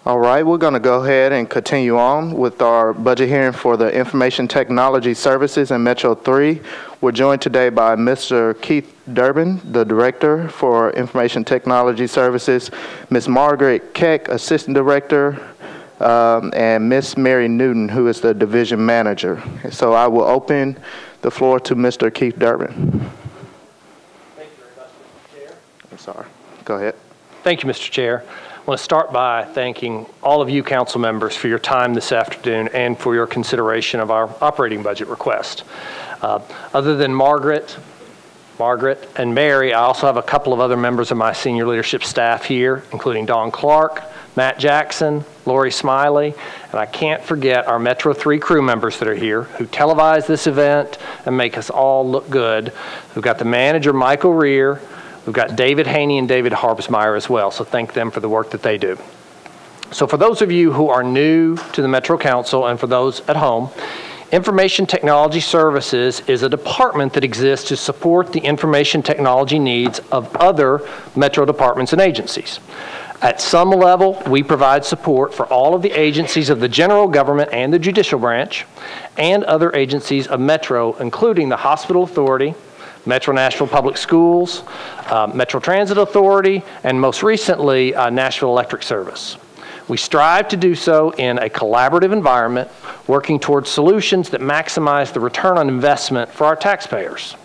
All right, we're going to go ahead and continue on with our budget hearing for the Information Technology Services in Metro 3. We're joined today by Mr. Keith Durbin, the Director for Information Technology Services, Ms. Margaret Keck, Assistant Director, and Ms. Mary Newton, who is the Division Manager. So I will open the floor to Mr. Keith Durbin. Thank you very much, Mr. Chair. I'm sorry. Go ahead. Thank you, Mr. Chair. I want to start by thanking all of you council members for your time this afternoon and for your consideration of our operating budget request. Other than Margaret, and Mary, I also have a couple of other members of my senior leadership staff here, including Don Clark, Matt Jackson, Lori Smiley, and I can't forget our Metro 3 crew members that are here who televise this event and make us all look good. We've got the manager, Michael Rear. We've got David Haney and David Harbsmeyer as well, so thank them for the work that they do. So for those of you who are new to the Metro Council and for those at home, Information Technology Services is a department that exists to support the information technology needs of other Metro departments and agencies. At some level, we provide support for all of the agencies of the general government and the judicial branch and other agencies of Metro, including the Hospital Authority, Metro Nashville Public Schools, Metro Transit Authority, and most recently, Nashville Electric Service. We strive to do so in a collaborative environment, working towards solutions that maximize the return on investment for our taxpayers.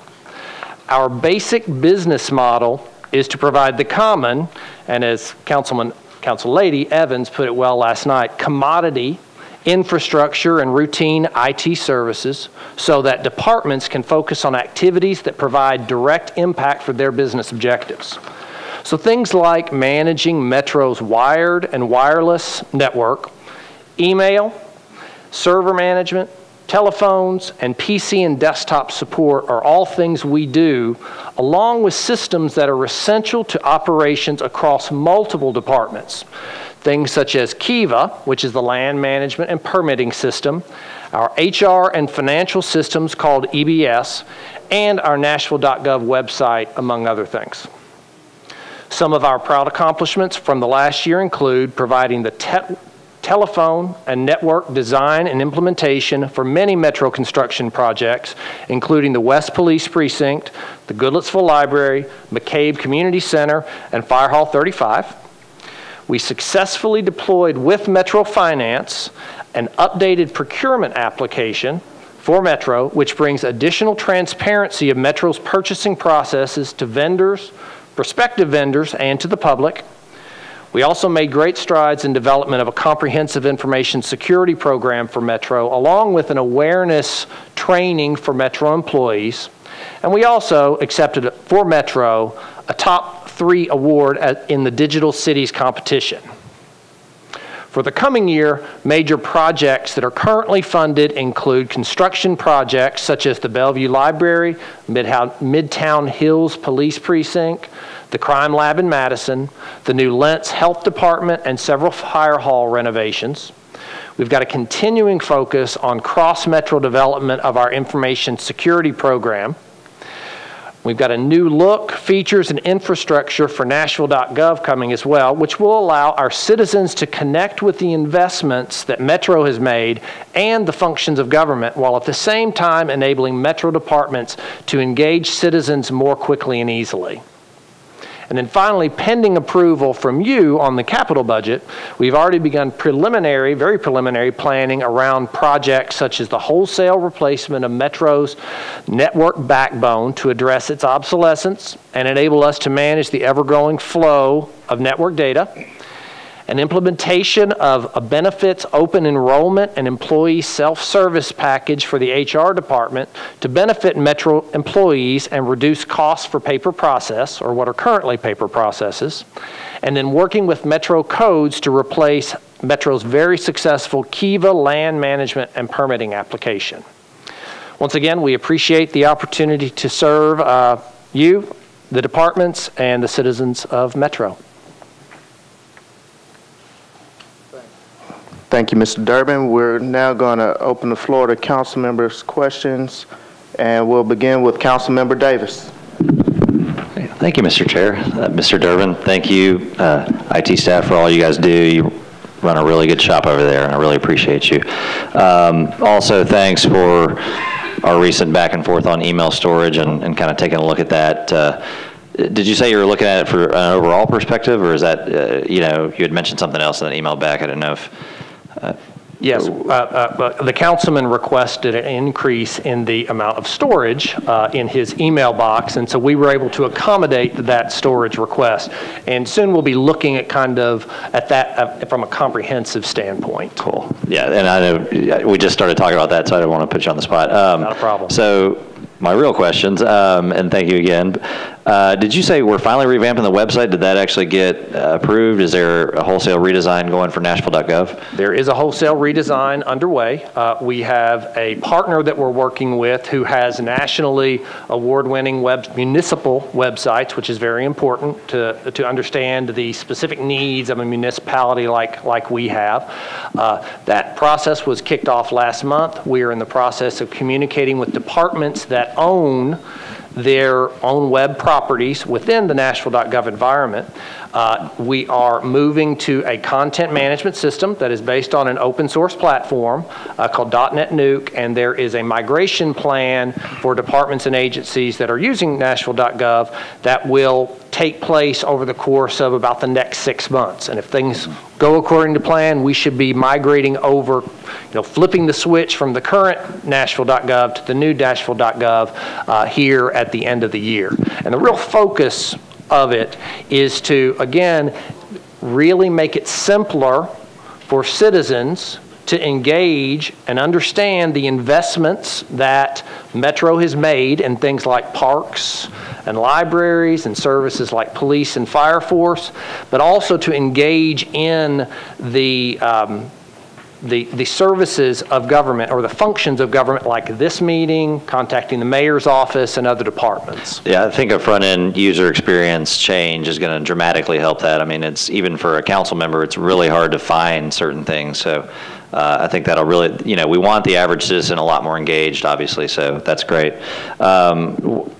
Our basic business model is to provide the common, and as Council Lady Evans put it well last night, commodity infrastructure and routine IT services so that departments can focus on activities that provide direct impact for their business objectives. So things like managing Metro's wired and wireless network, email, server management, telephones, and PC and desktop support are all things we do, along with systems that are essential to operations across multiple departments. Things such as Kiva, which is the land management and permitting system, our HR and financial systems called EBS, and our Nashville.gov website, among other things. Some of our proud accomplishments from the last year include providing the telephone and network design and implementation for many Metro construction projects, including the West Police Precinct, the Goodlettsville Library, McCabe Community Center, and Fire Hall 35. We successfully deployed with Metro Finance an updated procurement application for Metro, which brings additional transparency of Metro's purchasing processes to vendors, prospective vendors, and to the public. We also made great strides in development of a comprehensive information security program for Metro, along with an awareness training for Metro employees. And we also accepted for Metro a top 3 award in the Digital Cities competition. For the coming year, major projects that are currently funded include construction projects such as the Bellevue Library, Midtown Hills Police Precinct, the Crime Lab in Madison, the new Lentz Health Department, and several fire hall renovations. We've got a continuing focus on cross-Metro development of our information security program. We've got a new look, features, and infrastructure for Nashville.gov coming as well, which will allow our citizens to connect with the investments that Metro has made and the functions of government, while at the same time enabling Metro departments to engage citizens more quickly and easily. And then finally, pending approval from you on the capital budget, we've already begun preliminary, very preliminary planning around projects such as the wholesale replacement of Metro's network backbone to address its obsolescence and enable us to manage the ever-growing flow of network data, an implementation of a benefits open enrollment and employee self-service package for the HR department to benefit Metro employees and reduce costs for paper process, or what are currently paper processes, and then working with Metro codes to replace Metro's very successful Kiva land management and permitting application. Once again, we appreciate the opportunity to serve you, the departments, and the citizens of Metro. Thank you, Mr. Durbin. We're now going to open the floor to council members' questions, and we'll begin with Council Member Davis. Thank you, Mr. Chair. Mr. Durbin, thank you, IT staff, for all you guys do. You run a really good shop over there, and I really appreciate you. Also, thanks for our recent back and forth on email storage and kind of taking a look at that. Did you say you were looking at it for an overall perspective, or is that, you know, you had mentioned something else in that email back? I didn't know if... Yes, the councilman requested an increase in the amount of storage in his email box, and so we were able to accommodate that storage request. And soon we'll be looking at kind of at that from a comprehensive standpoint. Cool. Yeah, and I know we just started talking about that, so I don't want to put you on the spot. Not a problem. So my real questions, and thank you again. Did you say we're finally revamping the website? Did that actually get approved? Is there a wholesale redesign going for Nashville.gov? There is a wholesale redesign underway. We have a partner that we're working with who has nationally award-winning municipal websites, which is very important to understand the specific needs of a municipality like we have. That process was kicked off last month. We are in the process of communicating with departments that own their own web properties within the Nashville.gov environment. We are moving to a content management system that is based on an open source platform called .NET Nuke, and there is a migration plan for departments and agencies that are using Nashville.gov that will take place over the course of about the next 6 months. And if things go according to plan, we should be migrating over, flipping the switch from the current Nashville.gov to the new Nashville.gov here at the end of the year. And the real focus of it is to, again, really make it simpler for citizens to engage and understand the investments that Metro has made in things like parks and libraries and services like police and fire force, but also to engage in the services of government or the functions of government like this meeting, contacting the mayor's office and other departments. Yeah, I think a front-end user experience change is going to dramatically help that. I mean, it's even for a council member, it's really hard to find certain things. So I think that'll really, we want the average citizen a lot more engaged, obviously, so that's great.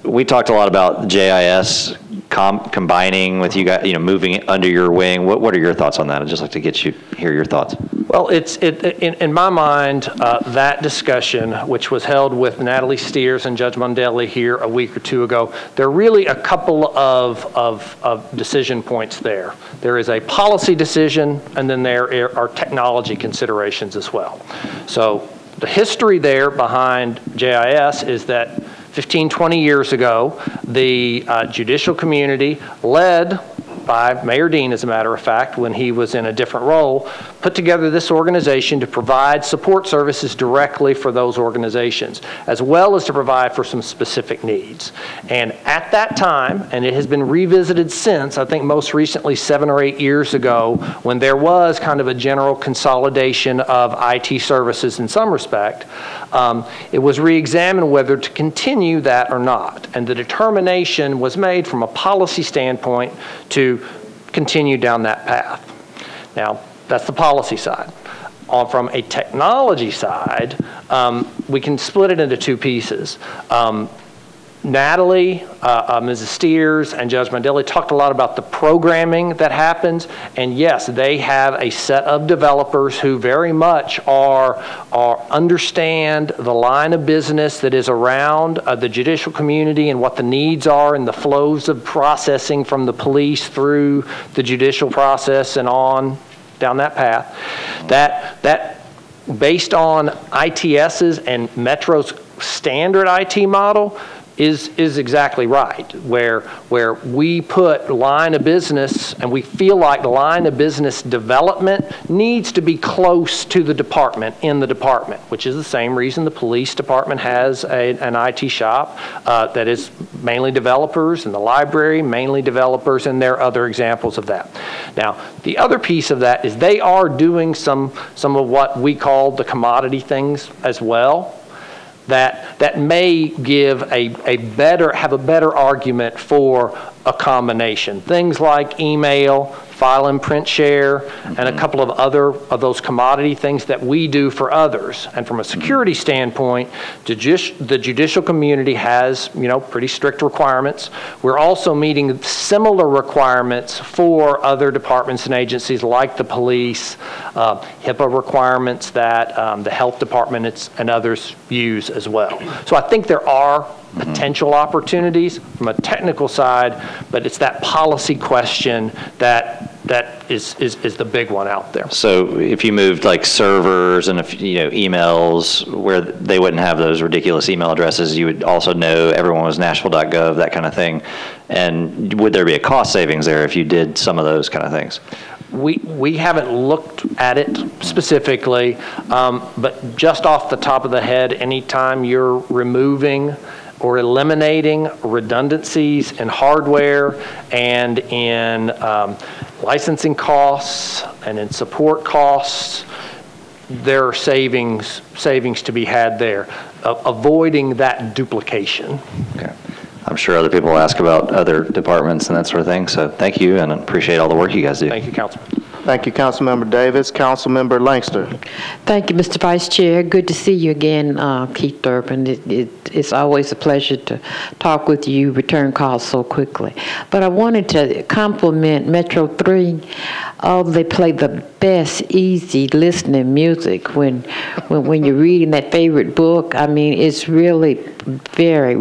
We talked a lot about JIS combining with you guys, moving under your wing. What are your thoughts on that? I'd just like to hear your thoughts. Well, in my mind, that discussion, which was held with Natalie Steers and Judge Mondelli here a week or two ago, there are really a couple of decision points there. There is a policy decision, and then there are technology considerations as well. So the history there behind JIS is that 15, 20 years ago, the judicial community, led by Mayor Dean, as a matter of fact, when he was in a different role, put together this organization to provide support services directly for those organizations, as well as to provide for some specific needs. And at that time, and it has been revisited since, I think most recently 7 or 8 years ago, when there was kind of a general consolidation of IT services in some respect, it was re-examined whether to continue that or not. And the determination was made from a policy standpoint to continue down that path. Now, that's the policy side. From a technology side, we can split it into two pieces. Natalie, Mrs. Steers, and Judge Mondelli talked a lot about the programming that happens, and yes, they have a set of developers who very much understand the line of business that is around the judicial community and what the needs are and the flows of processing from the police through the judicial process and on down that path. That based on ITS's and Metro's standard IT model is exactly right, where we put line of business, and we feel like the line of business development needs to be close to the department, in the department, which is the same reason the police department has an IT shop that is mainly developers, and the library mainly developers, and there are other examples of that. Now, the other piece of that is they are doing some of what we call the commodity things as well, that may give have a better argument for a combination. Things like email, file and print share, and a couple of other of those commodity things that we do for others. And from a security standpoint, the judicial community has, pretty strict requirements. We're also meeting similar requirements for other departments and agencies like the police, HIPAA requirements that the health department and others use as well. So I think there are potential opportunities from a technical side, but it's that policy question that is the big one out there. So if you moved like servers and emails where they wouldn't have those ridiculous email addresses, you would also know everyone was Nashville.gov, that kind of thing. And would there be a cost savings there if you did some of those kind of things? We haven't looked at it specifically, but just off the top of the head, anytime you're removing or eliminating redundancies in hardware and in licensing costs and in support costs, there are savings to be had there, avoiding that duplication. Okay. I'm sure other people will ask about other departments and that sort of thing, so thank you and appreciate all the work you guys do. Thank you, Councilman. Thank you, Councilmember Davis. Councilmember Langster. Thank you, Mr. Vice Chair. Good to see you again, Keith Durbin. It's always a pleasure to talk with you, return calls so quickly. But I wanted to compliment Metro 3. Oh, they play the best, easy listening music when you're reading that favorite book. I mean, it's really very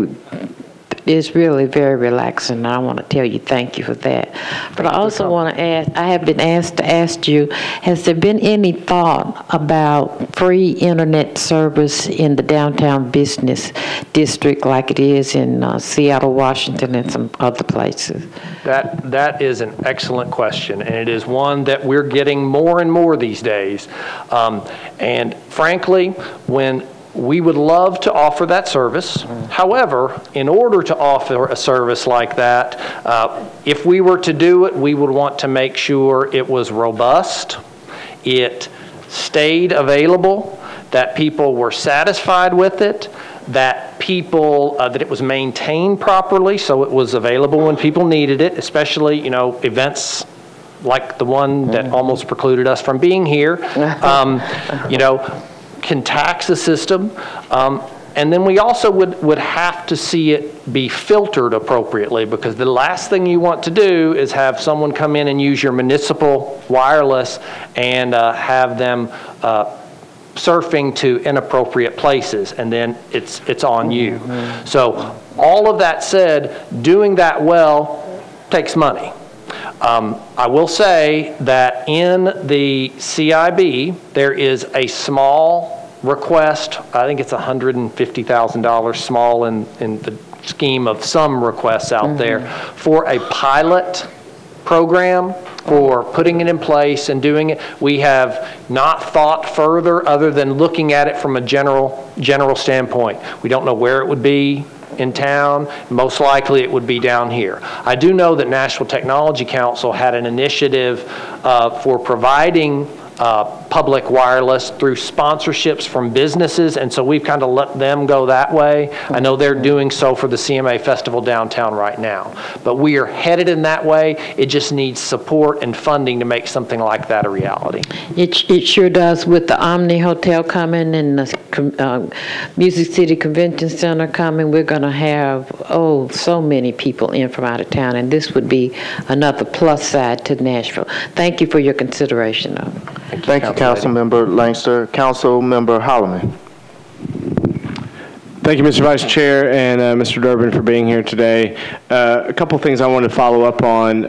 relaxing. I want to tell you thank you for that. But I also want to ask, I have been asked to ask you, has there been any thought about free internet service in the downtown business district like it is in Seattle, Washington, and some other places? That is an excellent question, and it is one that we're getting more and more these days. And frankly, we would love to offer that service. However, in order to offer a service like that, if we were to do it, we would want to make sure it was robust, it stayed available, that people were satisfied with it, that that it was maintained properly so it was available when people needed it, especially, events like the one that almost precluded us from being here. Can tax the system, and then we also would have to see it be filtered appropriately, because the last thing you want to do is have someone come in and use your municipal wireless and have them surfing to inappropriate places, and then it's on you. So all of that said, doing that well takes money. I will say that in the CIB, there is a small request. I think it's $150,000 small in the scheme of some requests out there for a pilot program for putting it in place and doing it. We have not thought further other than looking at it from a general standpoint. We don't know where it would be in town. Most likely it would be down here. I do know that Nashville Technology Council had an initiative for providing public wireless through sponsorships from businesses, and so we've kind of let them go that way. I know they're doing so for the CMA Festival downtown right now, but we are headed in that way. It just needs support and funding to make something like that a reality. It sure does. With the Omni Hotel coming and the Music City Convention Center coming, we're going to have, so many people in from out of town, and this would be another plus side to Nashville. Thank you for your consideration of it. Thank you, Councilmember Langster. Councilmember Holloman. Thank you, Mr. Vice Chair, and Mr. Durbin for being here today. A couple things I wanted to follow up on.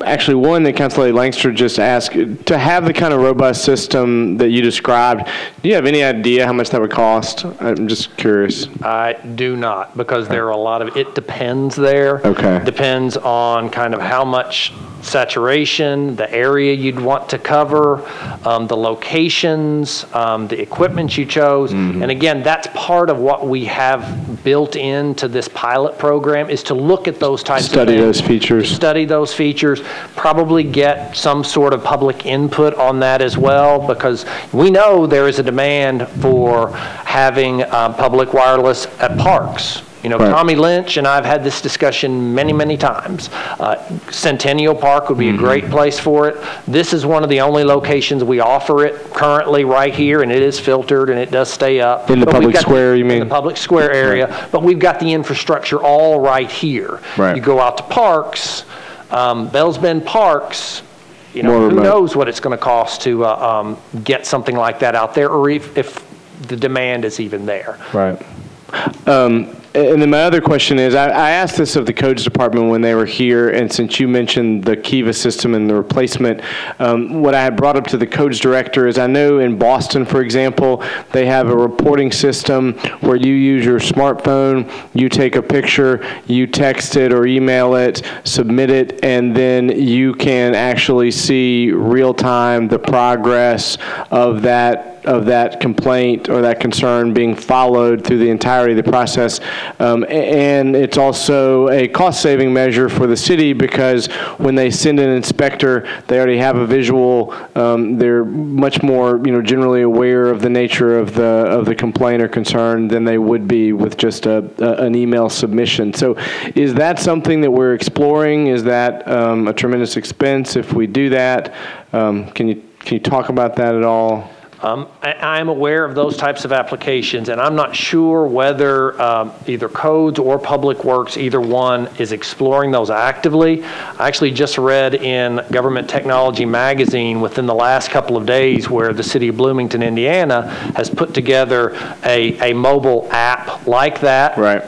Actually, one that Councilor Langster just asked, to have the kind of robust system that you described, do you have any idea how much that would cost? I'm just curious. I do not, because there are a lot of, it depends there. Okay. Depends on kind of how much saturation, the area you'd want to cover, the locations, the equipment you chose. And again, that's part of what we have built into this pilot program, is to look at those types of things. Study those features. Study those features, probably get some sort of public input on that as well, because we know there is a demand for having public wireless at parks. You know, Right. Tommy Lynch and I have had this discussion many, many times. Centennial Park would be a great place for it. This is one of the only locations we offer it currently right here, and it is filtered and it does stay up. In the But we've public got square, you mean? In the public square area, but we've got the infrastructure all right here. Right. You go out to Parks, Bells Bend Parks, you know, More who remote. knows what it's going to cost to get something like that out there, or if the demand is even there. Right. And then my other question is, I asked this of the codes department when they were here, and since you mentioned the Kiva system and the replacement, what I had brought up to the codes director is I know in Boston, for example, they have a reporting system where you use your smartphone, you take a picture, you text it or email it, submit it, and then you can actually see real time the progress of that complaint or that concern being followed through the entirety of the process. And it's also a cost-saving measure for the city because when they send an inspector, they already have a visual. They're much more, generally aware of the nature of the complaint or concern than they would be with just an email submission. So, is that something that we're exploring? Is that a tremendous expense if we do that? Can you talk about that at all? I'm aware of those types of applications, and I'm not sure whether either Codes or Public Works, either one, is exploring those actively. I actually just read in Government Technology Magazine within the last couple of days where the city of Bloomington, Indiana, has put together a mobile app like that, Right.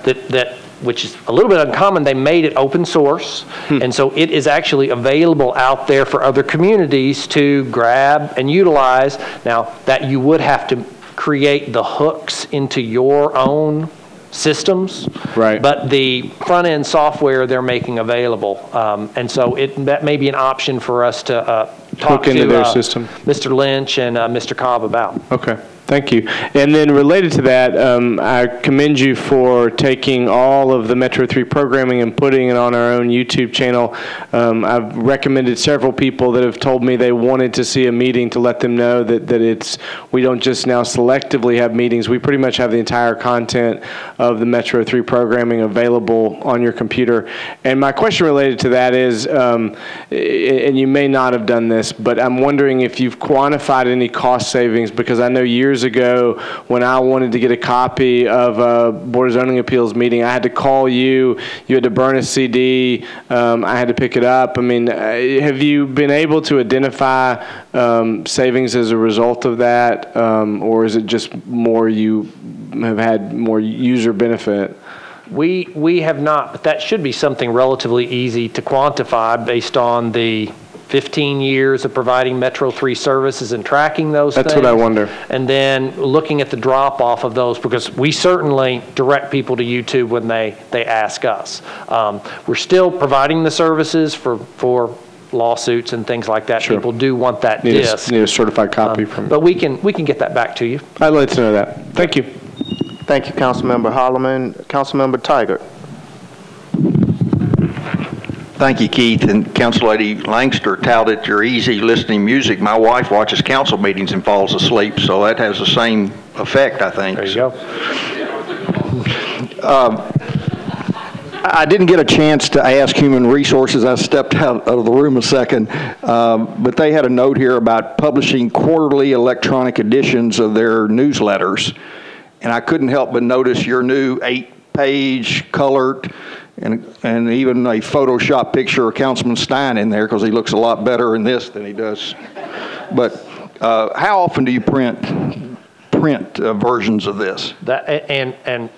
which is a little bit uncommon. They made it open source, and so it is actually available out there for other communities to grab and utilize. Now, that you would have to create the hooks into your own systems, Right. but the front-end software they're making available, and so that may be an option for us to talk Hook into to their system. Mr. Lynch and Mr. Cobb about. Okay. Thank you. And then related to that, I commend you for taking all of the Metro 3 programming and putting it on our own YouTube channel. I've recommended several people that have told me they wanted to see a meeting to let them know that we don't just now selectively have meetings. We pretty much have the entire content of the Metro 3 programming available on your computer. And my question related to that is, and you may not have done this, but I'm wondering if you've quantified any cost savings, because I know years ago when I wanted to get a copy of a Board of Zoning Appeals meeting, I had to call you had to burn a CD, I had to pick it up. I mean, have you been able to identify savings as a result of that, or is it just more you have had more user benefit? We have not, but that should be something relatively easy to quantify based on the 15 years of providing Metro 3 services and tracking those things. That's what I wonder. And then looking at the drop off of those, because we certainly direct people to YouTube when they ask us. We're still providing the services for lawsuits and things like that. Sure. People do want that Need disc. a certified copy from But we can get that back to you. I'd like to know that. Thank you. Thank you, Councilmember Holloman. Councilmember Tiger. Thank you, Keith. And Council Lady Langster touted your easy listening music. My wife watches council meetings and falls asleep, so that has the same effect, I think. There you go. I didn't get a chance to ask Human Resources. I stepped out of the room a second. But they had a note here about publishing quarterly electronic editions of their newsletters. And I couldn't help but notice your new 8-page colored and even a Photoshop picture of Councilman Stein in there, because he looks a lot better in this than he does. But how often do you print versions of this? And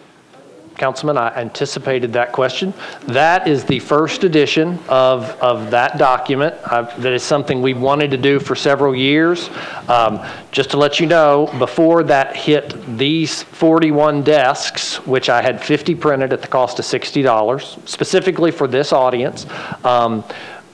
Councilman, I anticipated that question. That is the first edition of that document. That is something we wanted to do for several years. Just to let you know, before that hit these 41 desks, which I had 50 printed at the cost of $60, specifically for this audience,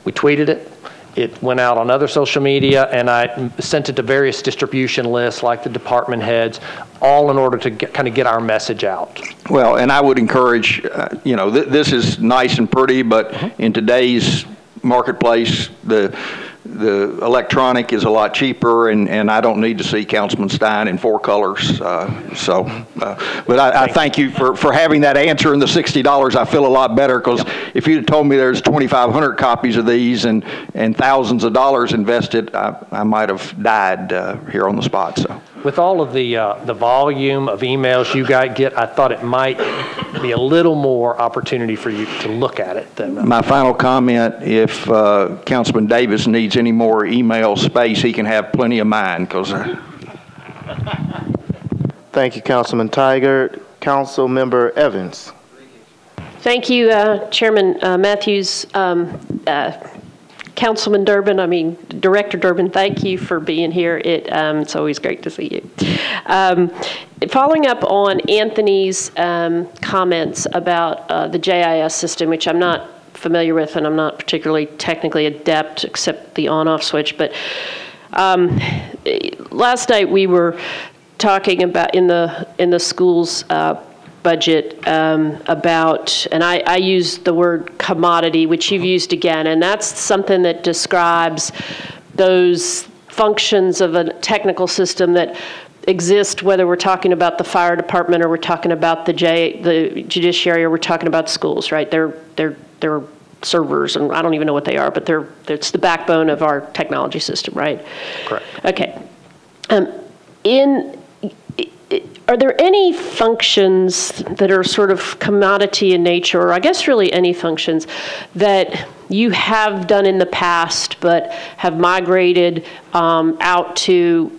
we tweeted it. It went out on other social media, and I sent it to various distribution lists like the department heads, all in order to kind of get our message out. Well, and I would encourage, this is nice and pretty, but in today's marketplace, the electronic is a lot cheaper, and I don't need to see Councilman Stein in 4 colors. But I thank you for having that answer in the $60. I feel a lot better, because if you'd told me there's 2,500 copies of these and thousands of dollars invested, I might have died here on the spot. So. With all of the volume of emails you guys get, I thought it might be a little more opportunity for you to look at it. Than, My final comment, if Councilman Davis needs any more email space, he can have plenty of mine. Because. Thank you, Councilman Tigert. Councilmember Evans. Thank you, Chairman Matthews. Councilman Durbin, Director Durbin, thank you for being here. It's always great to see you. Following up on Anthony's comments about the JIS system, which I'm not familiar with and I'm not particularly technically adept except the on-off switch, but last night we were talking about in the schools budget about, and I used the word commodity, which you've used again, and that's something that describes those functions of a technical system that exist, whether we're talking about the fire department or we're talking about the judiciary or we're talking about schools, right? They're servers, and I don't even know what they are, but it's the backbone of our technology system, right? Correct. Okay. Are there any functions that are sort of commodity in nature, or I guess really any functions that you have done in the past but have migrated out to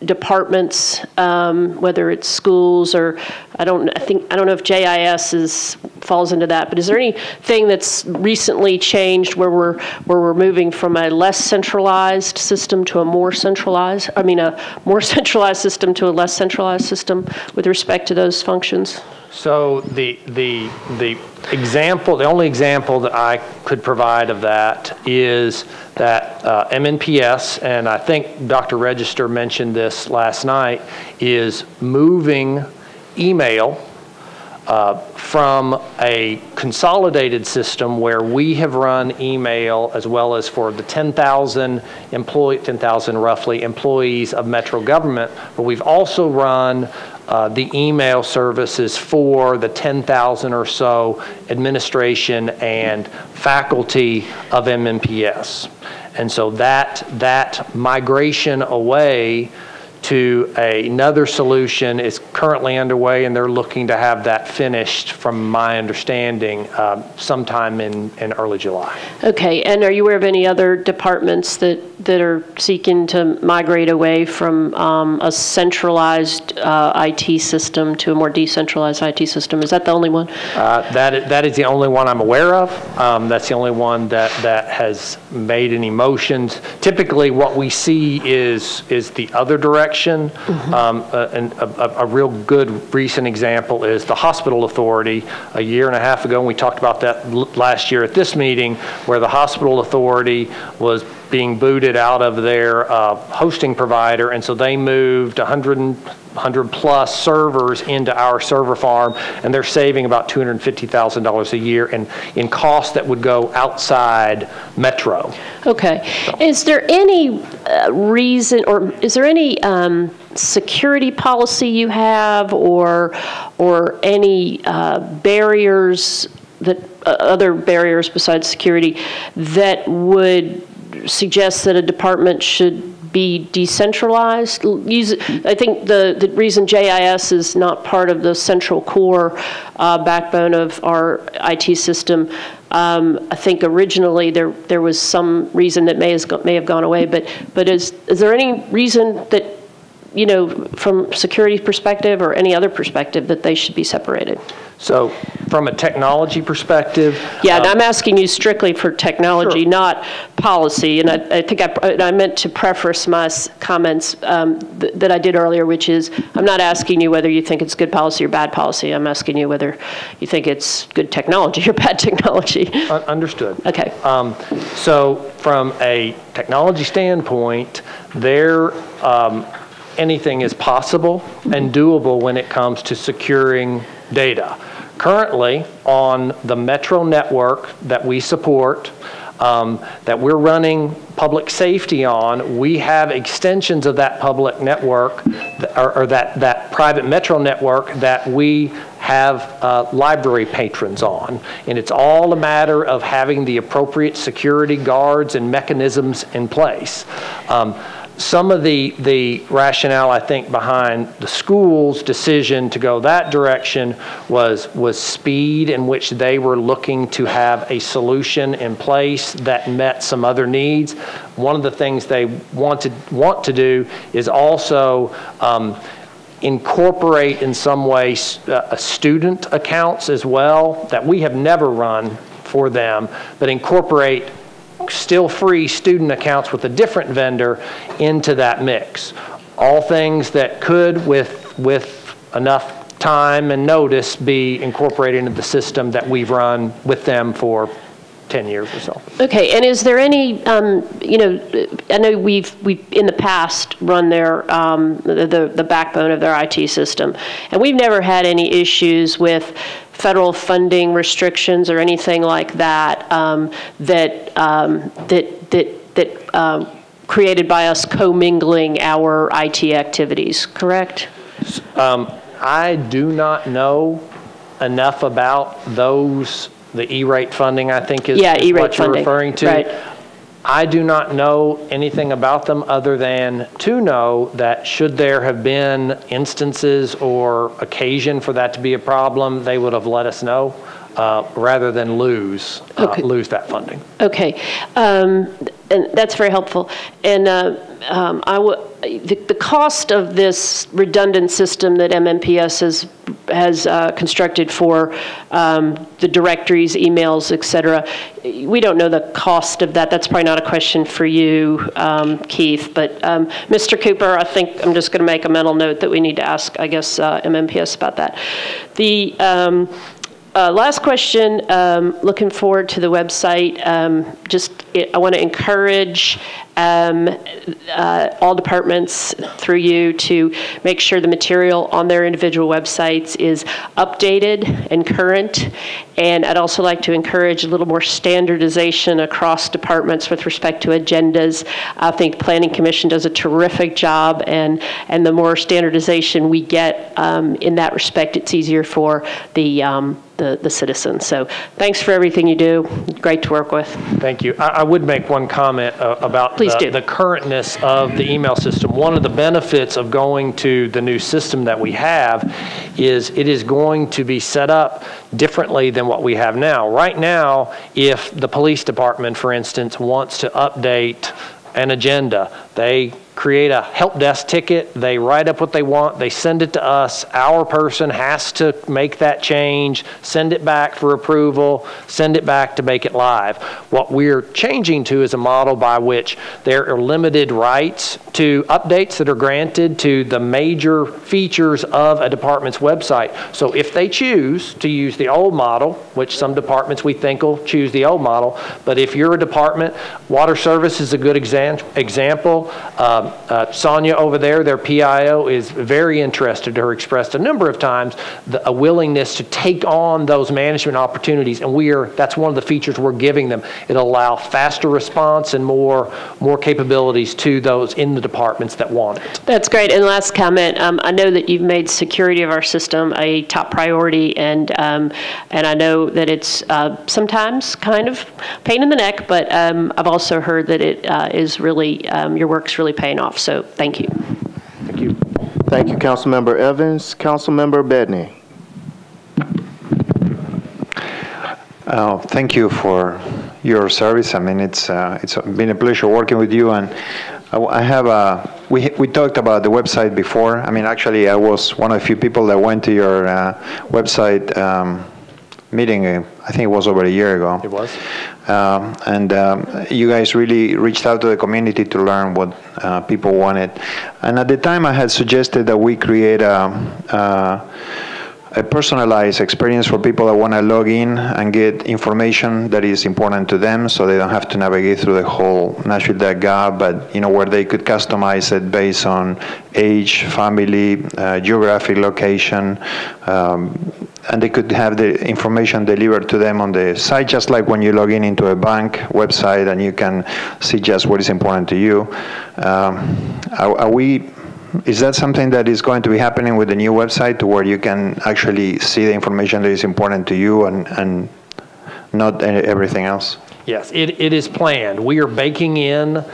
departments, whether it's schools or I don't know if JIS falls into that, but is there anything that's recently changed where we're moving from a less centralized system to a more centralized, a more centralized system to a less centralized system with respect to those functions? So the example, the only example that I could provide of that is that MNPS, and I think Dr. Register mentioned this last night, is moving email from a consolidated system where we have run email as well as for the 10,000 roughly employees of Metro government, but we've also run the email services for the 10,000 or so administration and faculty of MNPS. And so that migration away to another solution is currently underway, and they're looking to have that finished, from my understanding, sometime in early July. Okay, and are you aware of any other departments that are seeking to migrate away from a centralized IT system to a more decentralized IT system? Is that the only one? That is the only one I'm aware of. That's the only one that has made any motions. Typically, what we see is the other direction. And a real good recent example is the Hospital Authority a year and a half ago, and we talked about that last year at this meeting, where the Hospital Authority was being booted out of their hosting provider, and so they moved 100 plus servers into our server farm, and they're saving about $250,000 a year in costs that would go outside Metro. Okay. Is there any reason, or is there any security policy you have, or any barriers that other barriers besides security that would suggest that a department should be decentralized? I think the reason JIS is not part of the central core backbone of our IT system, I think originally there was some reason that may have gone away, but is there any reason that, from security perspective or any other perspective, that they should be separated? So from a technology perspective? Yeah, and I'm asking you strictly for technology, sure, not policy. And I think I meant to preface my comments that I did earlier, which is I'm not asking you whether you think it's good policy or bad policy. I'm asking you whether you think it's good technology or bad technology. Understood. Okay. So from a technology standpoint, anything is possible and doable when it comes to securing data. Currently, on the Metro network that we support, that we're running public safety on, we have extensions of that public network, or that private metro network that we have library patrons on. And it's all a matter of having the appropriate security guards and mechanisms in place. Some of the rationale, I think, behind the school's decision to go that direction was speed, in which they were looking to have a solution in place that met some other needs. One of the things they want to do is also incorporate in some way student accounts as well, that we have never run for them, but incorporate still free student accounts with a different vendor into that mix. All things that could, with enough time and notice, be incorporated into the system that we've run with them for 10 years or so. Okay, and is there any, you know, I know we've in the past run their, the backbone of their IT system, and we've never had any issues with federal funding restrictions or anything like that, created by us commingling our IT activities, correct? I do not know enough about those, the E-rate funding, I think is what you're referring to. Right. I do not know anything about them other than to know that should there have been instances or occasion for that to be a problem, they would have let us know rather than lose that funding. Okay, and that's very helpful. And the cost of this redundant system that MMPS has constructed for the directories, emails, et cetera, we don't know the cost of that. That's probably not a question for you, Keith. But Mr. Cooper, I think I'm just going to make a mental note that we need to ask, I guess, MMPS about that. The last question, looking forward to the website. I want to encourage all departments through you to make sure the material on their individual websites is updated and current. And I'd also like to encourage a little more standardization across departments with respect to agendas. I think the Planning Commission does a terrific job, and the more standardization we get in that respect, it's easier for the citizens. So thanks for everything you do. Great to work with. Thank you. I would make one comment about the currentness of the email system. One of the benefits of going to the new system that we have is it is going to be set up differently than what we have now. Right now, if the police department, for instance, wants to update an agenda, they create a help desk ticket, they write up what they want, they send it to us. Our person has to make that change, send it back for approval, send it back to make it live. What we're changing to is a model by which there are limited rights to updates that are granted to the major features of a department's website. So if they choose to use the old model, which some departments we think will choose the old model, but if you're a department, water service is a good example. Sonia over there, their PIO, is very interested, or expressed a number of times a willingness to take on those management opportunities, and that's one of the features we're giving them. It'll allow faster response and more capabilities to those in the departments that want it. That's great. And last comment, I know that you've made security of our system a top priority, and I know that it's sometimes kind of pain in the neck, but I've also heard that it is really, your work's really paying off. So thank you. Thank you. Thank you, Councilmember Evans. Councilmember Bedney. Thank you for your service. I mean, it's been a pleasure working with you, and I have we talked about the website before. I mean, actually, I was one of the few people that went to your website meeting. I think it was over a year ago. It was. And you guys really reached out to the community to learn what people wanted. And at the time, I had suggested that we create a a personalized experience for people that want to log in and get information that is important to them, so they don't have to navigate through the whole Nashville.gov, but where they could customize it based on age, family, geographic location, and they could have the information delivered to them on the site, just like when you log in into a bank website and you can see just what is important to you. Is that something that is going to be happening with the new website, to where you can actually see the information that is important to you and not everything else? Yes, it is planned. We are baking in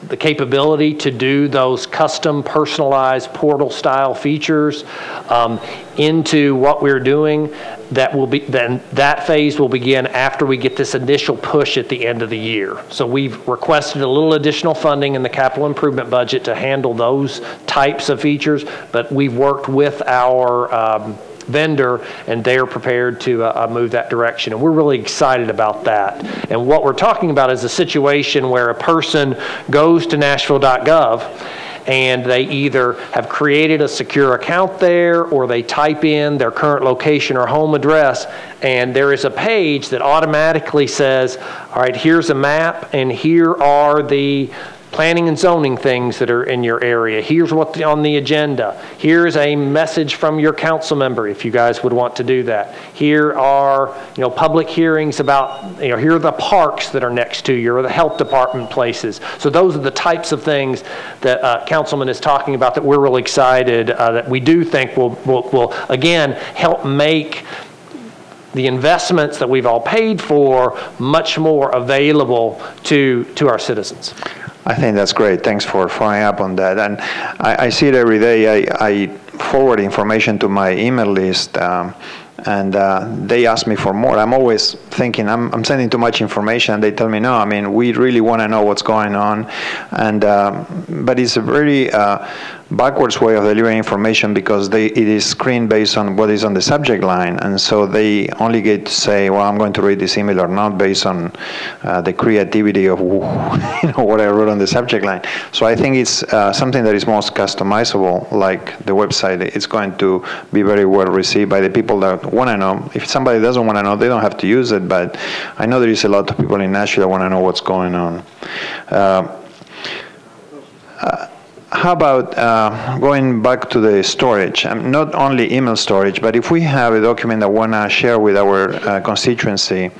the capability to do those custom personalized portal style features into what we're doing. That phase will begin after we get this initial push at the end of the year. So we've requested a little additional funding in the capital improvement budget to handle those types of features, but we've worked with our vendor, and they're prepared to move that direction. And we're really excited about that. And what we're talking about is a situation where a person goes to Nashville.gov and they either have created a secure account there, or they type in their current location or home address, and there is a page that automatically says, all right, here's a map, and here are the planning and zoning things that are in your area. Here's what's on the agenda. Here's a message from your council member if you guys would want to do that. Here are public hearings about, here are the parks that are next to you, or the health department places. So those are the types of things that Councilman is talking about that we're really excited that we do think will again help make the investments that we've all paid for much more available to our citizens. I think that's great. Thanks for following up on that. And I see it every day. I forward information to my email list, and they ask me for more. I'm always thinking I'm sending too much information. They tell me, no, I mean, we really want to know what's going on. And but it's a very backwards way of delivering information, because it is screened based on what is on the subject line, and so they only get to say, well, I'm going to read this email or not based on the creativity of what I wrote on the subject line. So I think it's something that is most customizable, like the website. It's going to be very well received by the people that want to know. If somebody doesn't want to know, they don't have to use it, but I know there is a lot of people in Nashville that want to know what's going on. How about going back to the storage? Not only email storage, but if we have a document that we want to share with our constituency,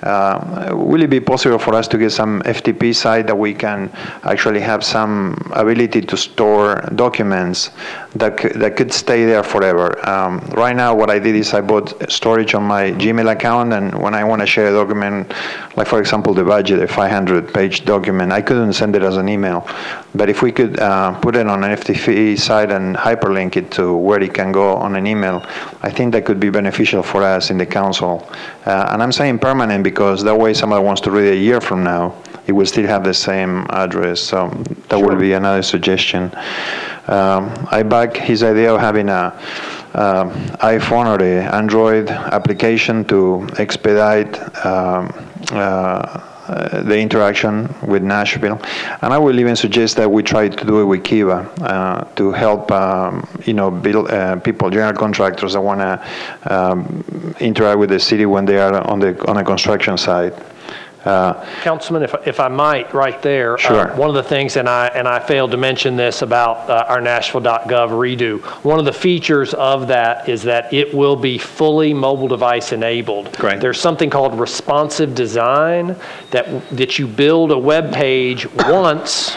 will it be possible for us to get some FTP site that we can actually have some ability to store documents that could stay there forever? Right now, what I did is I bought storage on my Gmail account, and when I want to share a document, like for example the budget, a 500-page document, I couldn't send it as an email. But if we could put it on an FTP site and hyperlink it to where it can go on an email, I think that could be beneficial for us in the council. And I'm saying permanent because that way somebody wants to read it a year from now, it will still have the same address. So that would be another suggestion. I back his idea of having a iPhone or the Android application to expedite the interaction with Nashville, and I will even suggest that we try to do it with Kiva to help build people, general contractors that want to interact with the city when they are on a construction site. Councilman, if I might, right there, sure. One of the things, and I failed to mention this about our Nashville.gov redo, one of the features of that is that it will be fully mobile device enabled. Great. There's something called responsive design that you build a web page once,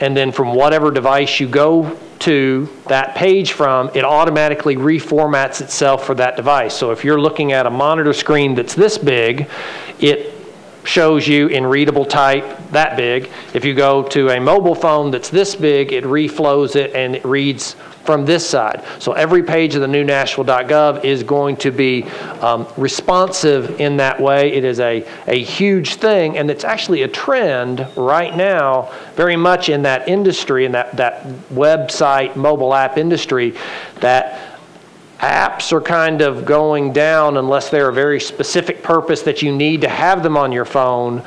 and then from whatever device you go to that page from, it automatically reformats itself for that device. So if you're looking at a monitor screen that's this big, it shows you in readable type that big. If you go to a mobile phone that's this big, it reflows it and it reads from this side. So every page of the new Nashville.gov is going to be responsive in that way. It is a huge thing, and it's actually a trend right now very much in that industry, in that website mobile app industry, that apps are kind of going down unless they're a very specific purpose that you need to have them on your phone.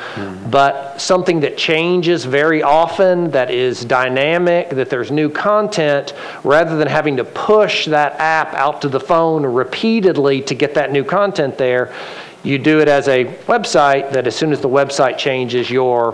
But something that changes very often, that is dynamic, that there's new content, rather than having to push that app out to the phone repeatedly to get that new content there, you do it as a website that as soon as the website changes, your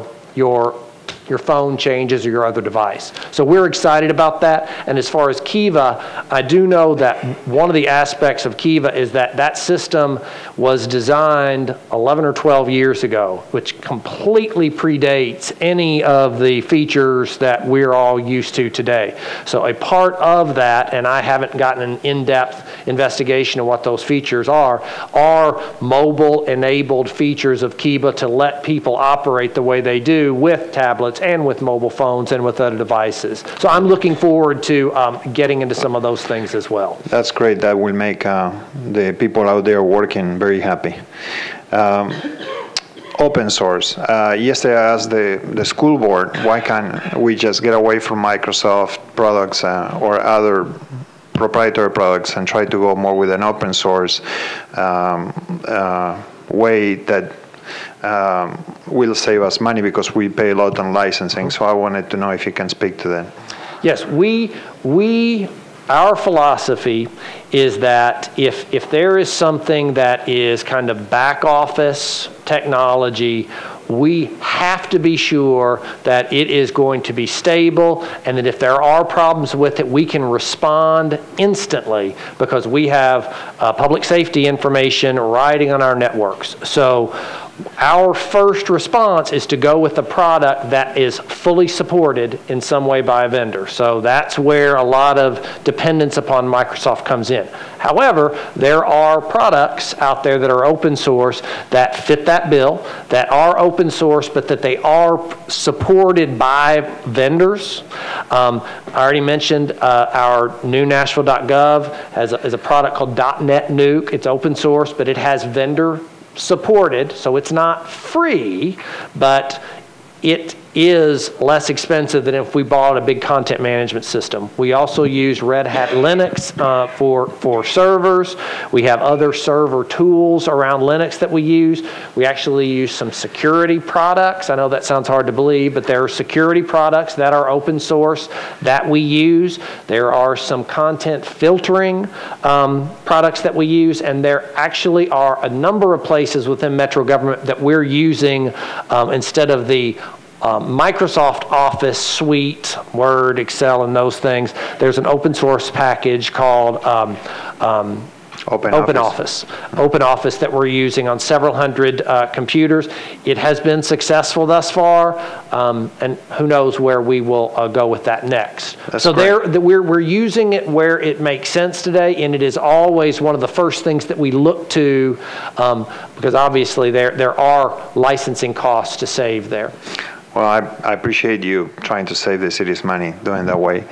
phone changes or your other device. So we're excited about that. And as far as Kiva, I do know that one of the aspects of Kiva is that that system was designed 11 or 12 years ago, which completely predates any of the features that we're all used to today. So a part of that, and I haven't gotten an in-depth investigation of what those features are mobile-enabled features of Kiva to let people operate the way they do with tablets and with mobile phones and with other devices. So I'm looking forward to getting into some of those things as well. That's great. That will make the people out there working very happy. Open source. Yesterday I asked the school board, why can't we just get away from Microsoft products or other proprietary products and try to go more with an open source way that will save us money, because we pay a lot on licensing. So I wanted to know if you can speak to that. Yes, our philosophy is that if there is something that is kind of back office technology, we have to be sure that it is going to be stable, and that if there are problems with it, we can respond instantly, because we have public safety information riding on our networks. So our first response is to go with a product that is fully supported in some way by a vendor. So that's where a lot of dependence upon Microsoft comes in. However, there are products out there that are open source that fit that bill, that are open source, but that they are supported by vendors. I already mentioned our new Nashville.gov has a product called .NET Nuke. It's open source, but it has vendor supported, so it's not free, but it is less expensive than if we bought a big content management system. We also use Red Hat Linux for servers. We have other server tools around Linux that we use. We actually use some security products. I know that sounds hard to believe, but there are security products that are open source that we use. There are some content filtering products that we use, and there actually are a number of places within Metro government that we're using instead of the Microsoft Office suite, Word, Excel, and those things. There's an open source package called Open Office that we're using on several hundred computers. It has been successful thus far, and who knows where we will go with that next. So we're using it where it makes sense today, and it is always one of the first things that we look to, because obviously there are licensing costs to save there. Well, I appreciate you trying to save the city's money doing that way.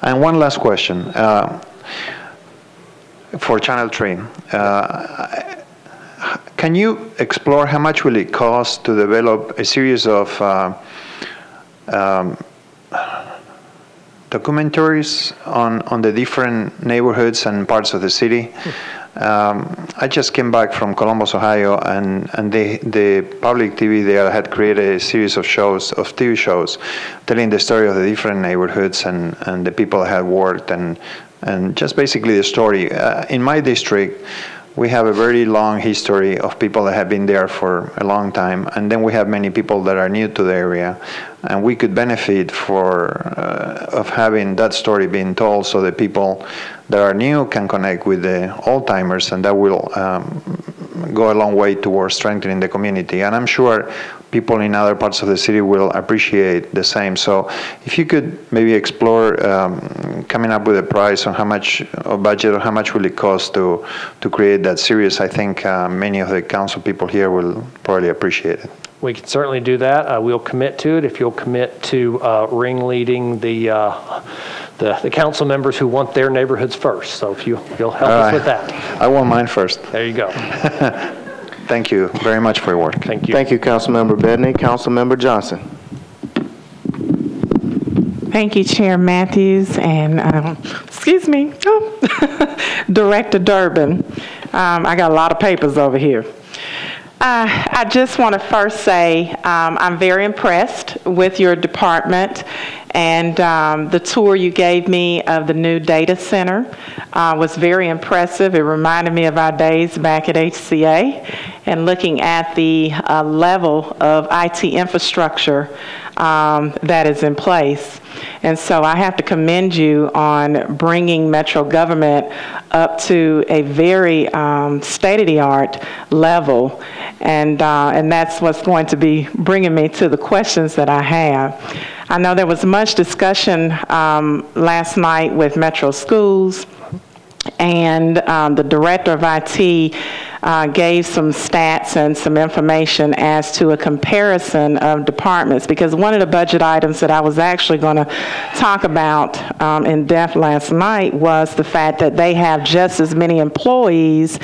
And one last question. For Channel 3, can you explore how much will it cost to develop a series of documentaries on the different neighborhoods and parts of the city? I just came back from Columbus, Ohio, and the public TV there had created a series of TV shows, telling the story of the different neighborhoods and the people that had worked, and just basically the story. In my district, we have a very long history of people that have been there for a long time, and then we have many people that are new to the area, and we could benefit of having that story being told, so that people that are new can connect with the old-timers, and that will go a long way towards strengthening the community. And I'm sure people in other parts of the city will appreciate the same. So if you could maybe explore coming up with a price on how much, or budget, or how much will it cost to create that series, I think many of the council people here will probably appreciate it. We can certainly do that. We'll commit to it if you'll commit to ringleading the council members who want their neighborhoods first. So if you'll help us with that. I want mine first. There you go. Thank you very much for your work. Thank you. Thank you, Councilmember Bedney. Councilmember Johnson. Thank you, Chair Matthews, and excuse me, Director Durbin, I got a lot of papers over here. I just want to first say I'm very impressed with your department, and the tour you gave me of the new data center was very impressive. It reminded me of our days back at HCA, and looking at the level of IT infrastructure that is in place. And so I have to commend you on bringing Metro government up to a very state-of-the-art level, and that's what's going to be bringing me to the questions that I have. I know there was much discussion last night with Metro Schools, and the director of IT gave some stats and some information as to a comparison of departments, because one of the budget items that I was actually going to talk about in depth last night was the fact that they have just as many employees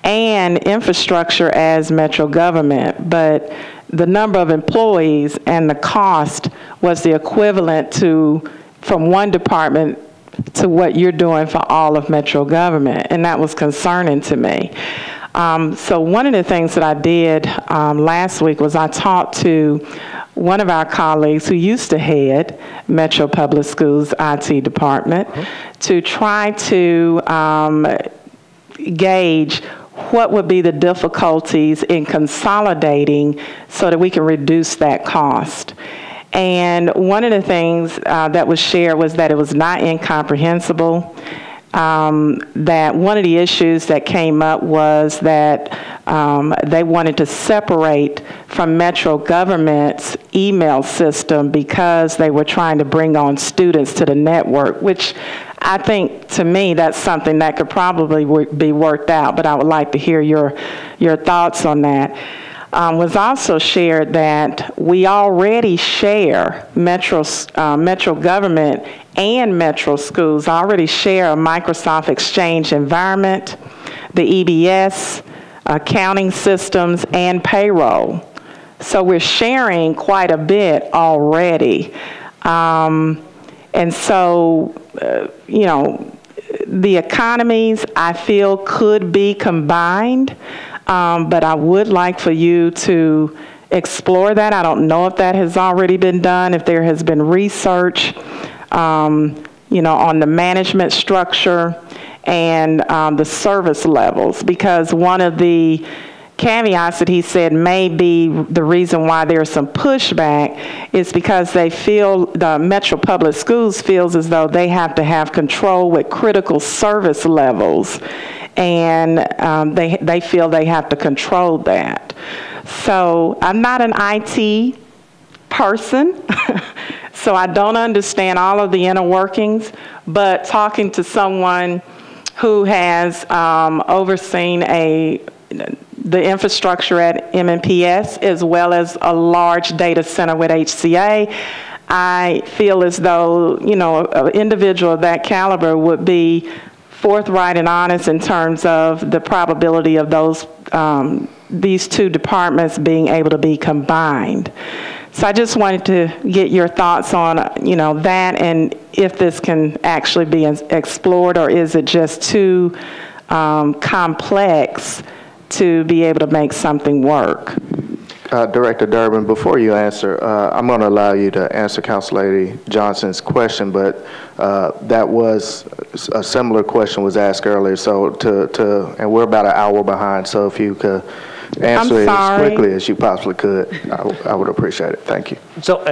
and infrastructure as Metro government, but the number of employees and the cost was the equivalent to, from one department to what you're doing for all of Metro government, and that was concerning to me. So one of the things that I did last week was I talked to one of our colleagues who used to head Metro Public Schools IT department to try to gauge what would be the difficulties in consolidating so that we can reduce that cost. And one of the things that was shared was that it was not incomprehensible. That one of the issues that came up was that they wanted to separate from Metro government's email system because they were trying to bring on students to the network, which I think, to me, that's something that could probably be worked out, but I would like to hear your thoughts on that. Was also shared that we already share Metro government and Metro schools already share a Microsoft Exchange environment, the EBS, accounting systems, and payroll. So we're sharing quite a bit already. And so, you know, the economies, I feel, could be combined. But I would like for you to explore that. I don't know if that has already been done, if there has been research, you know, on the management structure and the service levels, because one of the caveats that he said may be the reason why there's some pushback is because they feel, the Metro Public Schools feels as though they have to have control with critical service levels, and they feel they have to control that. So I'm not an IT person, so I don't understand all of the inner workings, but talking to someone who has overseen the infrastructure at MNPS as well as a large data center with HCA, I feel as though, you know, an individual of that caliber would be forthright and honest in terms of the probability of those these two departments being able to be combined. So I just wanted to get your thoughts on, you know, that, and if this can actually be explored, or is it just too complex to be able to make something work? Director Durbin, before you answer, I'm going to allow you to answer Council Lady Johnson's question, but that was a similar question was asked earlier. So and we're about an hour behind. So if you could answer it as quickly as you possibly could, I would appreciate it. Thank you. So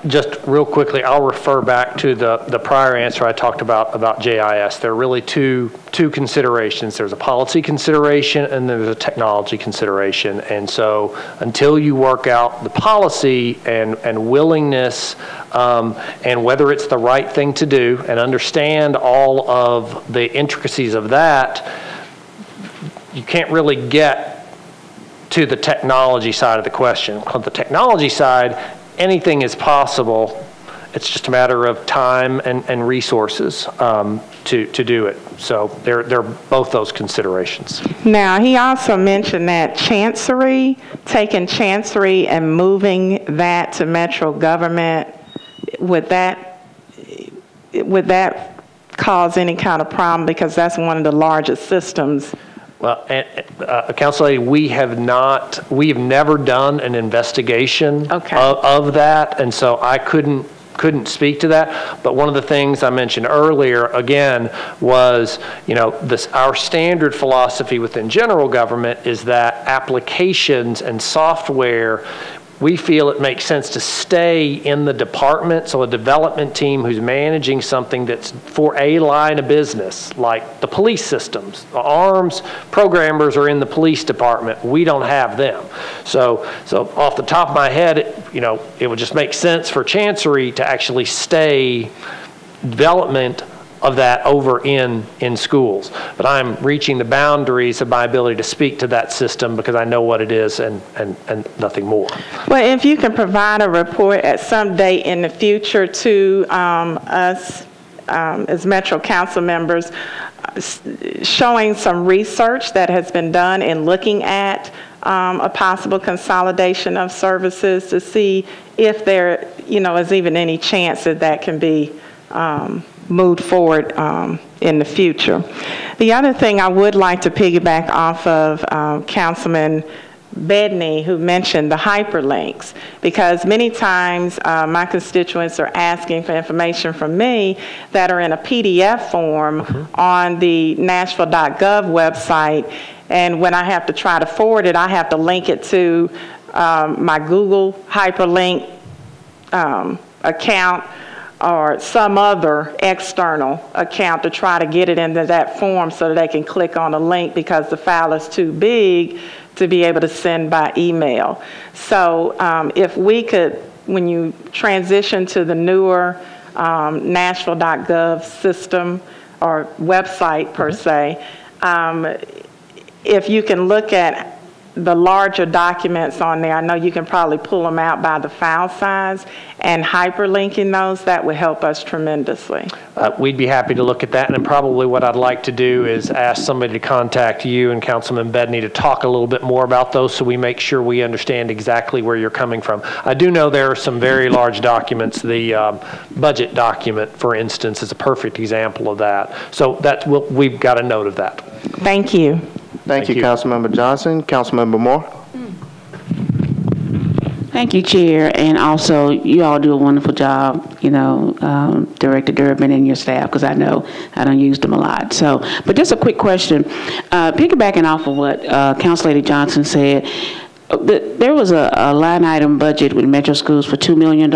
just real quickly, I'll refer back to the prior answer I talked about JIS. There are really two considerations. There's a policy consideration and there's a technology consideration. And so until you work out the policy and willingness and whether it's the right thing to do and understand all of the intricacies of that, you can't really get to the technology side of the question. On the technology side, anything is possible. It's just a matter of time and resources to do it. So they're both those considerations. Now, he also mentioned that Chancery, taking Chancery and moving that to Metro government, would that cause any kind of problem because that's one of the largest systems. Well, Council Lady, we have never done an investigation of that, and so I couldn't speak to that. But one of the things I mentioned earlier, again, was, you know, our standard philosophy within general government is that applications and software, we feel it makes sense to stay in the department, so a development team who's managing something that's for a line of business, like the police systems. The arms programmers are in the police department. We don't have them. So off the top of my head, it would just make sense for Chancery to actually stay development of that over in schools. But I'm reaching the boundaries of my ability to speak to that system because I know what it is and nothing more. Well, if you can provide a report at some date in the future to us as Metro Council members, showing some research that has been done in looking at a possible consolidation of services to see if there, is even any chance that that can be moved forward in the future. The other thing I would like to piggyback off of Councilman Bedney, who mentioned the hyperlinks, because many times my constituents are asking for information from me that are in a PDF form on the Nashville.gov website, and when I have to try to forward it, I have to link it to my Google hyperlink account or some other external account to try to get it into that form so that they can click on a link because the file is too big to be able to send by email. So if we could, when you transition to the newer Nashville.gov system or website per se, if you can look at the larger documents on there, I know you can probably pull them out by the file size, and hyperlinking those, that would help us tremendously. We'd be happy to look at that, and probably what I'd like to do is ask somebody to contact you and Councilman Bedney to talk a little bit more about those so we make sure we understand exactly where you're coming from. I do know there are some very large documents. The budget document, for instance, is a perfect example of that. So we've got a note of that. Thank you. Thank you, Councilmember Johnson. Councilmember Moore. Thank you, Chair, and also you all do a wonderful job, Director Durbin and your staff, because I know I don't use them a lot. So, but just a quick question, piggybacking off of what Council Lady Johnson said, there was a line item budget with Metro Schools for $2 million.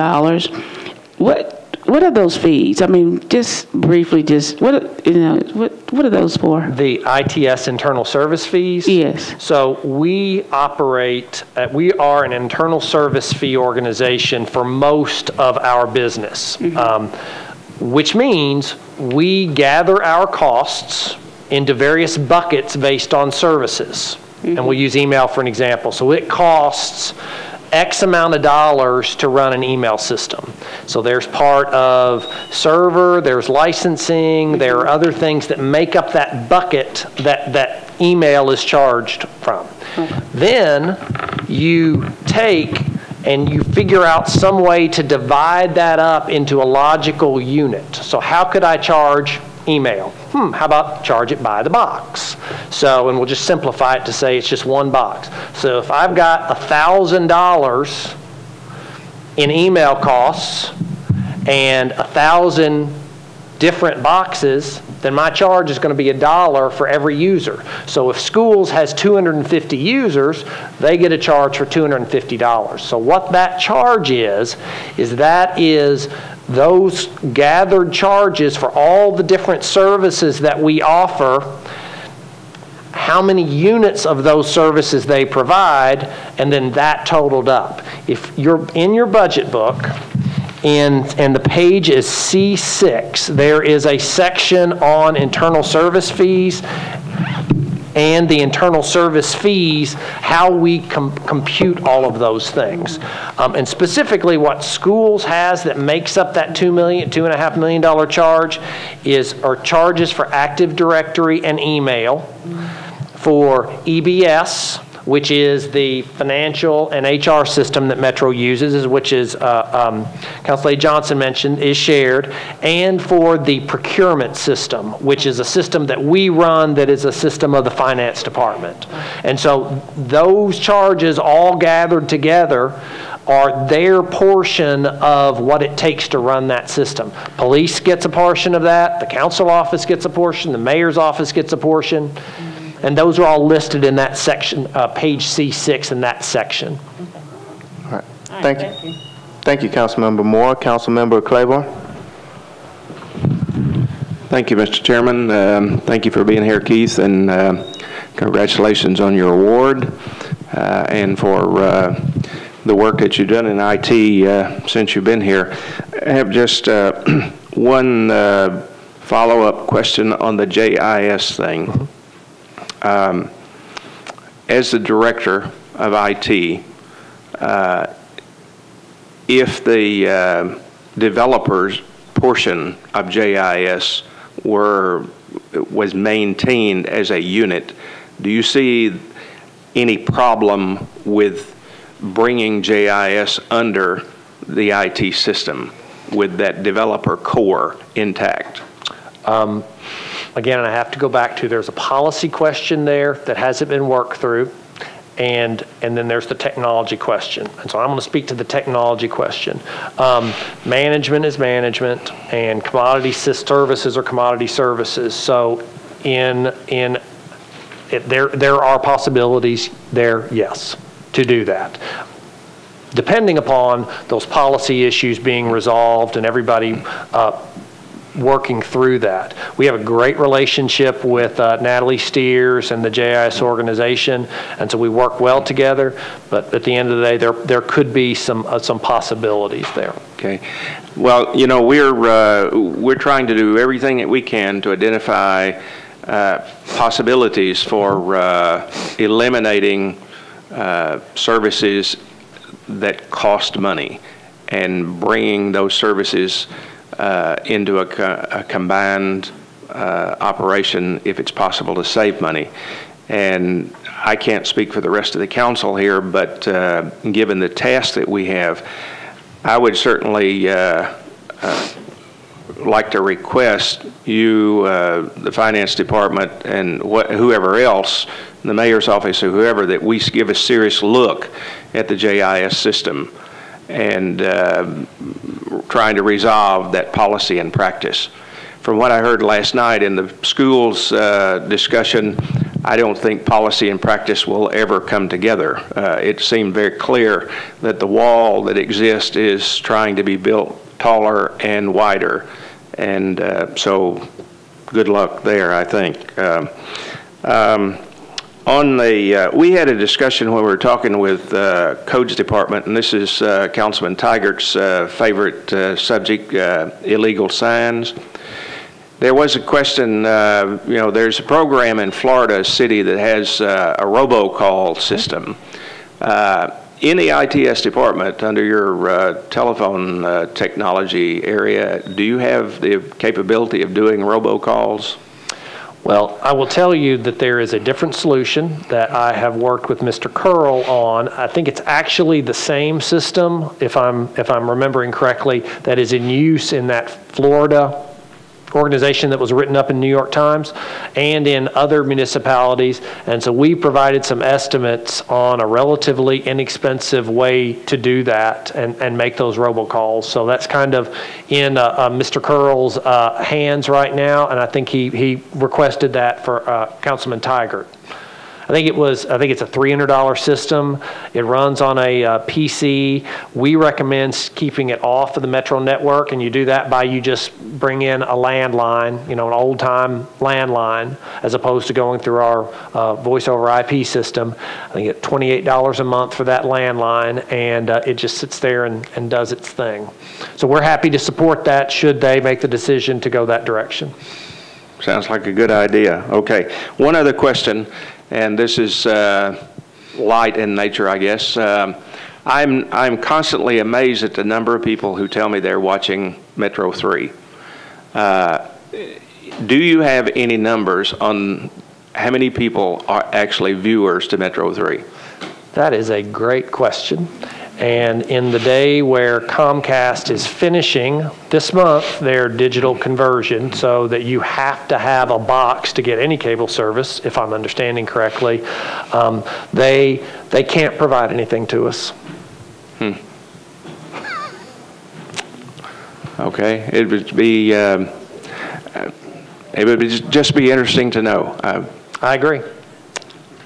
What are those fees? I mean, just briefly, what are those for? The ITS internal service fees? Yes. So we are an internal service fee organization for most of our business, which means we gather our costs into various buckets based on services. And we'll use email for an example. So it costs X amount of dollars to run an email system. So there's part of server, there's licensing, there are other things that make up that bucket that email is charged from. Then you take and you figure out some way to divide that up into a logical unit. So how could I charge email? How about charge it by the box? So, and we'll just simplify it to say it's just one box. So if I've got $1,000 in email costs and 1,000 different boxes, then my charge is going to be $1 for every user. So if schools has 250 users, they get a charge for $250. So what that charge is those gathered charges for all the different services that we offer, how many units of those services they provide, and then that totaled up. If you're in your budget book, and the page is C6, there is a section on internal service fees and the internal service fees, how we compute all of those things. And specifically what schools has that makes up that $2.5 million charge are charges for Active Directory and email, for EBS, which is the financial and HR system that Metro uses, which is, Councilman Johnson mentioned, is shared, and for the procurement system, which is a system that we run that is a system of the finance department. And so those charges all gathered together are their portion of what it takes to run that system. Police gets a portion of that, the council office gets a portion, the mayor's office gets a portion, and those are all listed in that section, page C6 in that section. All right. Thank you. Thank you, Councilmember Moore. Councilmember Claiborne. Thank you, Mr. Chairman. Thank you for being here, Keith, and congratulations on your award and for the work that you've done in IT since you've been here. I have just one follow-up question on the JIS thing. As the director of IT, if the developers portion of JIS was maintained as a unit, do you see any problem with bringing JIS under the IT system with that developer core intact? Again, I have to go back to, there's a policy question there that hasn't been worked through, and then there's the technology question. And so I'm going to speak to the technology question. Management is management, and commodity services are commodity services. So there are possibilities there, yes, to do that, depending upon those policy issues being resolved and everybody working through that. We have a great relationship with Natalie Steers and the JIS organization, and so we work well together, but at the end of the day, there could be some possibilities there. Okay. Well, you know, we're trying to do everything that we can to identify possibilities for eliminating services that cost money and bringing those services into a combined operation if it's possible to save money. And I can't speak for the rest of the council here, but given the task that we have, I would certainly like to request you, the finance department, and whoever else, the mayor's office or whoever, that we give a serious look at the JIS system and trying to resolve that policy and practice. From what I heard last night in the schools discussion, I don't think policy and practice will ever come together. It seemed very clear that the wall that exists is trying to be built taller and wider. And so good luck there, I think. We had a discussion when we were talking with Codes Department, and this is Councilman Teigert's favorite subject, illegal signs. There was a question, you know, there's a program in Florida City that has a robocall system. In the ITS department, under your telephone technology area, do you have the capability of doing robocalls? Well, I will tell you that there is a different solution that I have worked with Mr. Curl on. I think it's actually the same system, if I'm remembering correctly, that is in use in that Florida organization that was written up in New York Times and in other municipalities. And so we provided some estimates on a relatively inexpensive way to do that and make those robocalls. So that's kind of in Mr. Curl's hands right now, and I think he requested that for Councilman Teigert. I think it's a $300 system. It runs on a PC. We recommend keeping it off of the Metro network, and you do that by you just bring in a landline, you know, an old-time landline, as opposed to going through our voice over IP system. I think it's $28 a month for that landline, and it just sits there and does its thing. So we're happy to support that should they make the decision to go that direction. Sounds like a good idea. Okay, one other question, and this is light in nature, I guess. I'm constantly amazed at the number of people who tell me they're watching Metro 3. Do you have any numbers on how many people are actually viewers to Metro 3? That is a great question. And in the day where Comcast is finishing this month their digital conversion, so that you have to have a box to get any cable service, if I'm understanding correctly, they can't provide anything to us. Okay, it would just be interesting to know. I agree.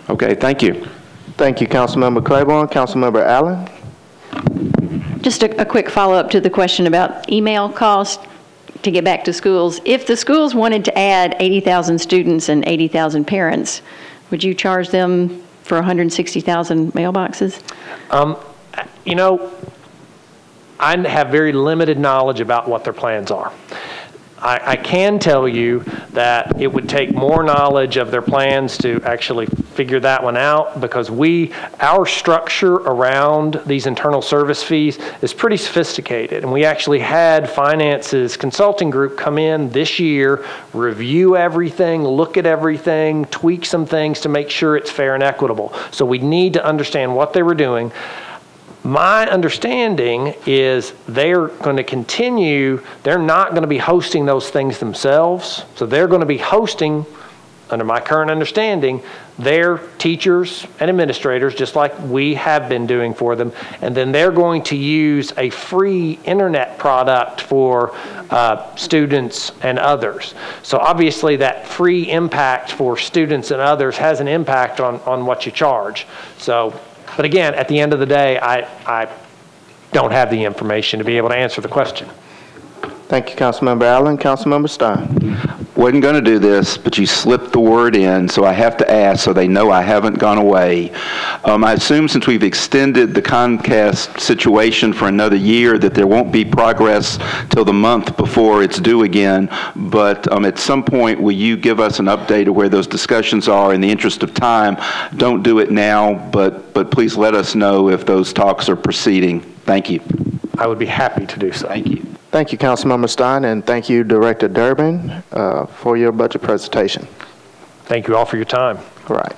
Okay, thank you. Thank you, Councilmember Claiborne. Councilmember Allen? Just a quick follow-up to the question about email cost to get back to schools. If the schools wanted to add 80,000 students and 80,000 parents, would you charge them for 160,000 mailboxes? You know, I have very limited knowledge about what their plans are. I can tell you that it would take more knowledge of their plans to actually figure that one out, because our structure around these internal service fees is pretty sophisticated. And we actually had Finance's consulting group come in this year, review everything, look at everything, tweak some things to make sure it's fair and equitable. So we need to understand what they were doing. My understanding is they're going to continue, they're not going to be hosting those things themselves. So they're going to be hosting, under my current understanding, their teachers and administrators, just like we have been doing for them. And then they're going to use a free internet product for students and others. So obviously that free impact for students and others has an impact on what you charge. So. But again, at the end of the day, I don't have the information to be able to answer the question. Thank you, Councilmember Allen. Councilmember Stein. Wasn't going to do this, but you slipped the word in, so I have to ask so they know I haven't gone away. I assume since we've extended the Comcast situation for another year that there won't be progress till the month before it's due again, but at some point will you give us an update of where those discussions are? In the interest of time, don't do it now, but please let us know if those talks are proceeding. Thank you. I would be happy to do so. Thank you. Thank you, Councilmember Stein, and thank you, Director Durbin, for your budget presentation. Thank you all for your time. All right.